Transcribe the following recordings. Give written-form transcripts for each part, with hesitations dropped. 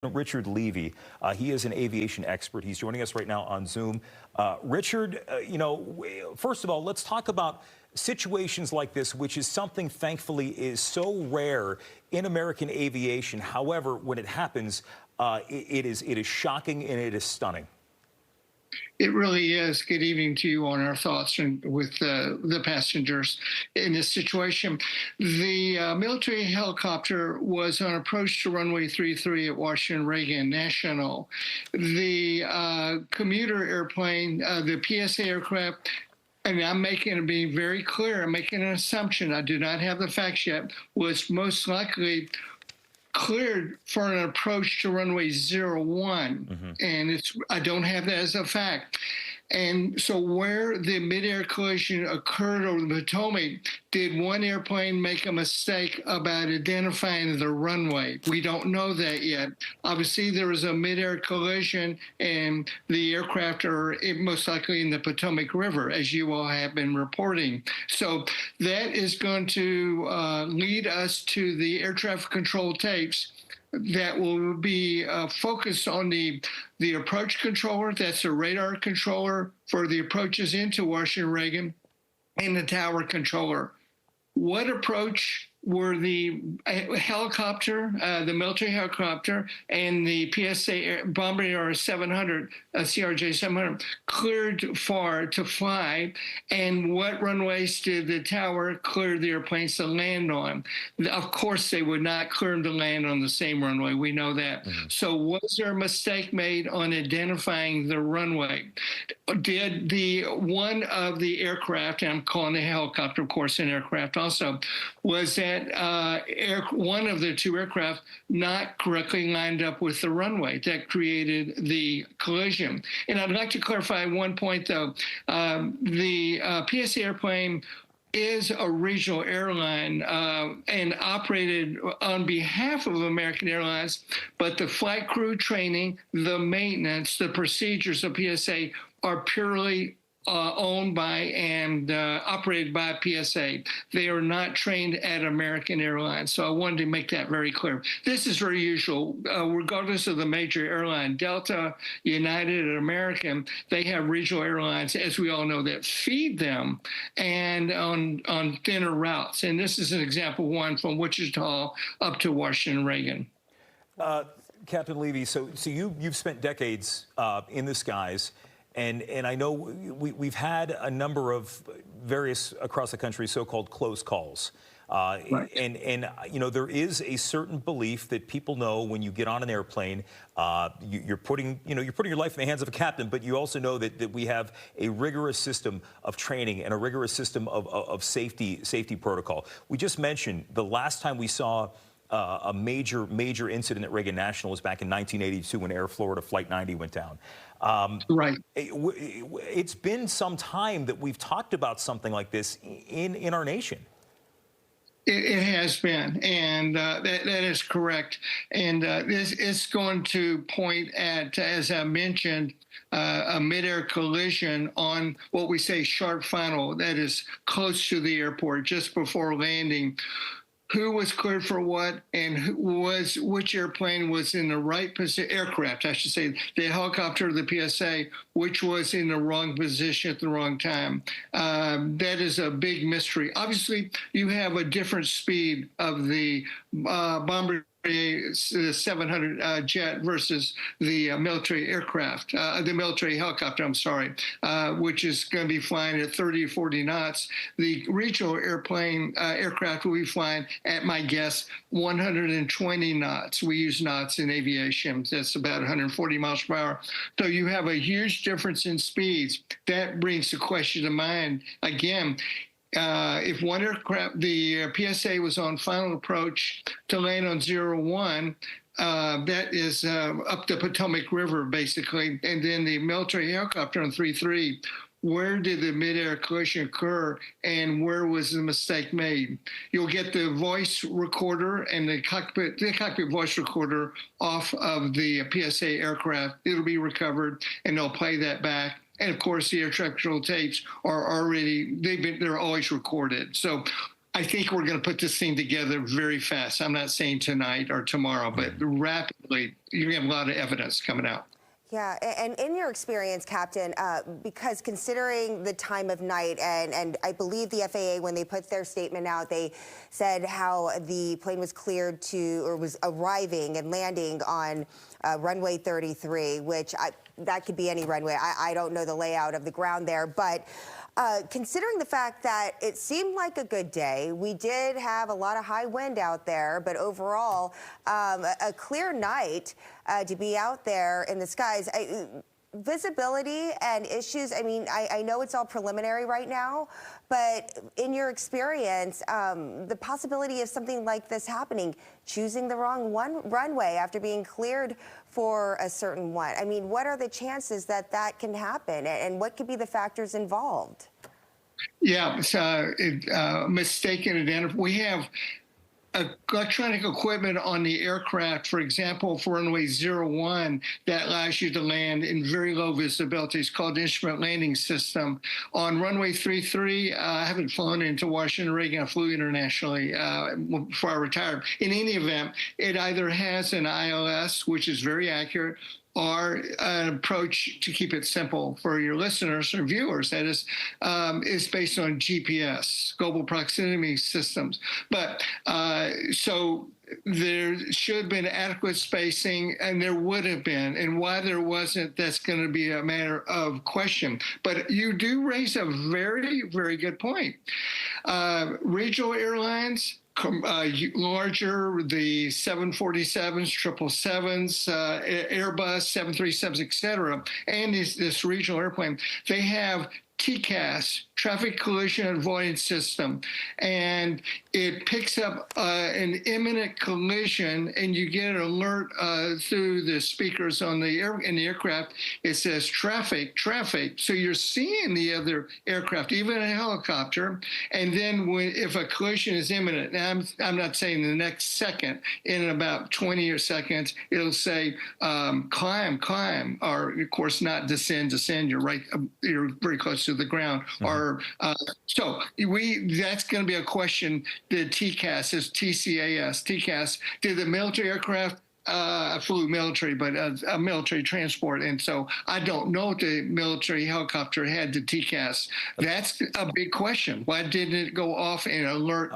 Richard Levy. He is an aviation expert. He's joining us right now on Zoom. Richard, first of all, let's talk about situations like this, which is something, thankfully, is so rare in American aviation. However, when it happens, it is shocking and it is stunning. It really is. Good evening to you on our thoughts and with the passengers in this situation. The military helicopter was on approach to runway 33 at Washington Reagan National. The commuter airplane, the PSA aircraft, and I'm making it be very clear, I'm making an assumption, I do not have the facts yet, was most likely cleared for an approach to runway 01, and I don't have that as a fact. And so where the midair collision occurred over the Potomac, did one airplane make a mistake about identifying the runway? We don't know that yet. Obviously, there was a midair collision, and the aircraft are most likely in the Potomac River, as you all have been reporting. So that is going to lead us to the air traffic control tapes that will be focused on the approach controller. That's a radar controller for the approaches into Washington Reagan, and the tower controller. What approach were the helicopter, the military helicopter, and the PSA Bombardier 700, CRJ 700, cleared for to fly, and what runways did the tower clear the airplanes to land on? Of course, they would not clear them to land on the same runway. We know that. So was there a mistake made on identifying the runway? Did the one of the aircraft, and I'm calling the helicopter, of course, an aircraft also, was that one of the two aircraft not correctly lined up with the runway that created the collision? And I'd like to clarify one point, though. The PSA airplane is a regional airline and operated on behalf of American Airlines, but the flight crew training, the maintenance, the procedures of PSA are purely owned by and operated by PSA. They are not trained at American Airlines. So I wanted to make that very clear. This is very usual, regardless of the major airline, Delta, United, and American, they have regional airlines, as we all know, that feed them and on thinner routes. And this is an example one from Wichita up to Washington Reagan. Captain Levy, so you've spent decades in the skies. And I know we've had a number of various across the country so-called close calls. Right. And there is a certain belief that people know when you get on an airplane, you're putting your life in the hands of a captain, but you also know that we have a rigorous system of training and a rigorous system of safety protocol. We just mentioned the last time we saw a major incident at Reagan National was back in 1982 when Air Florida Flight 90 went down. Right. It's been some time that we've talked about something like this in our nation. It has been, and that is correct. And this is going to point at, as I mentioned, a midair collision on what we say sharp final, that is close to the airport, just before landing. Who was cleared for what, and which airplane was in the right position, aircraft, I should say, the helicopter, the PSA, which was in the wrong position at the wrong time. That is a big mystery. Obviously, you have a different speed of the Bombardier 700 jet versus the military aircraft, the military helicopter, I'm sorry, which is going to be flying at 30 or 40 knots. The regional aircraft will be flying at, my guess, 120 knots. We use knots in aviation. That's about 140 miles per hour. So you have a huge difference in speeds. That brings the question to mind again. If one aircraft, the PSA was on final approach to land on 01, that is up the Potomac River, basically, and then the military helicopter on 33, where did the midair collision occur and where was the mistake made? You'll get the voice recorder and the cockpit voice recorder off of the PSA aircraft. It'll be recovered, and they'll play that back. And of course, the air traffic control tapes are already, they're always recorded. So I think we're going to put this thing together very fast. I'm not saying tonight or tomorrow, but rapidly. You have a lot of evidence coming out. Yeah, and in your experience, Captain, because considering the time of night, and I believe the FAA, when they put their statement out, they said how the plane was cleared to, or was arriving and landing on runway 33, which that could be any runway. I don't know the layout of the ground there, but considering the fact that it seemed like a good day, we did have a lot of high wind out there, but overall, a clear night to be out there in the skies. Visibility and issues, I mean, I know it's all preliminary right now, but in your experience, the possibility of something like this happening, choosing the wrong runway after being cleared for a certain one. I mean, what are the chances that that can happen, and what could be the factors involved? Yeah, it's mistaken identity. We have electronic equipment on the aircraft, for example, for runway 01, that allows you to land in very low visibility. It's called the Instrument Landing System. On runway 33, I haven't flown into Washington, Reagan. I flew internationally before I retired. In any event, it either has an ILS, which is very accurate, or an approach, to keep it simple for your listeners or viewers, that is based on GPS, global proximity systems. But so there should have been adequate spacing, and there would have been. And why there wasn't, that's going to be a matter of question. But you do raise a very, very good point. Regional airlines, larger, the 747s, 777s, Airbus, 737s, et cetera, and this regional airplane, they have TCAS, Traffic Collision Avoidance System, and it picks up an imminent collision, and you get an alert through the speakers on the in the aircraft. It says traffic, traffic. So you're seeing the other aircraft, even a helicopter. And then if a collision is imminent, now I'm not saying the next second, in about 20 seconds, it'll say climb, climb, or of course not descend, descend. You're very close to the ground, or so that's going to be a question. The TCAS is TCAS. TCAS, did the military aircraft, I flew military, but a military transport, and so I don't know if the military helicopter had the TCAS. That's a big question. Why didn't it go off and alert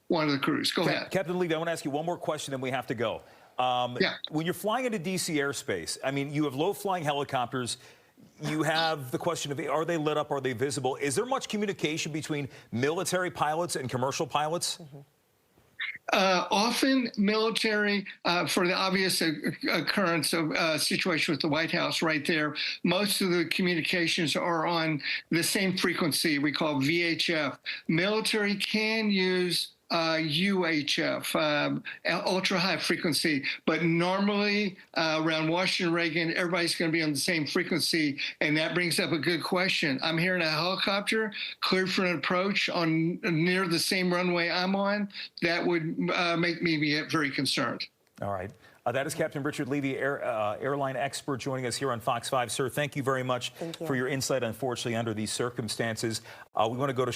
one of the crews? Go ahead. Captain Levy, I want to ask you one more question, then we have to go. When you're flying into DC airspace, I mean, you have low-flying helicopters. You have the question of, are they lit up? Are they visible? Is there much communication between military pilots and commercial pilots? Often military, for the obvious occurrence of situation with the White House right there, most of the communications are on the same frequency we call VHF. Military can use UHF, ultra high frequency, but normally around Washington, Reagan, everybody's going to be on the same frequency, and that brings up a good question. I'm hearing a helicopter cleared for an approach on near the same runway I'm on. That would make me be very concerned. All right. That is Captain Richard Levy, airline expert, joining us here on Fox 5. Sir, thank you very much for your insight, unfortunately, under these circumstances. We want to go to